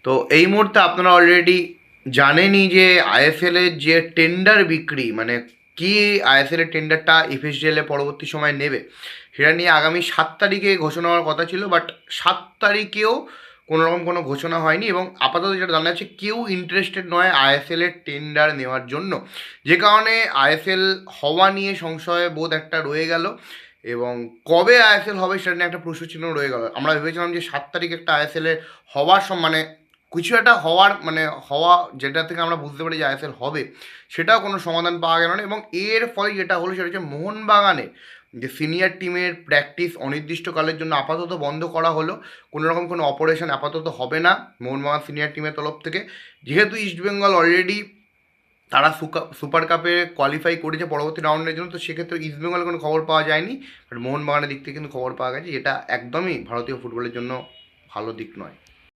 তো এই মুহূর্তে আপনারা অলরেডি জানেনই যে আইএসএলের যে টেন্ডার বিক্রি, মানে কি আইএসএলের টেন্ডারটা এফএসডিএল পরবর্তী সময় নেবে সেটা নিয়ে আগামী 7 তারিখে ঘোষণা হওয়ার কথা ছিল, বাট 7 তারিখেও কোনো রকম কোনো ঘোষণা হয়নি এবং আপাতত যেটা জানা যাচ্ছে কেউ ইন্টারেস্টেড নয় আইএসএলের টেন্ডার নেওয়ার জন্য, যে কারণে আইএসএল হওয়া নিয়ে সংশয় বোধ একটা রয়ে গেল এবং কবে আইএসএল হবে সেটা নিয়ে একটা প্রশ্নচিহ্ন রয়ে গেল। আমরা ভেবেছিলাম যে 7 তারিখ একটা আইএসএলের হওয়ার মানে কিছু একটা হওয়ার মানে হওয়া, যেটা থেকে আমরা বুঝতে পারি যে আইএসএল হবে, সেটাও কোনো সমাধান পাওয়া গেল না এবং এর ফলে যেটা হলো সেটা হচ্ছে মোহনবাগানে যে সিনিয়র টিমের প্র্যাকটিস অনির্দিষ্টকালের জন্য আপাতত বন্ধ করা হলো। কোনো রকম কোনো অপারেশন আপাতত হবে না মোহনবাগান সিনিয়র টিমের তরফ থেকে, যেহেতু ইস্টবেঙ্গল অলরেডি তারা সুপার কাপে কোয়ালিফাই করেছে পরবর্তী রাউন্ডের জন্য, তো সেক্ষেত্রে ইস্টবেঙ্গলের কোনো খবর পাওয়া যায়নি, বাট মোহনবাগানের দিক থেকে কিন্তু খবর পাওয়া গেছে, যেটা একদমই ভারতীয় ফুটবলের জন্য ভালো দিক নয়।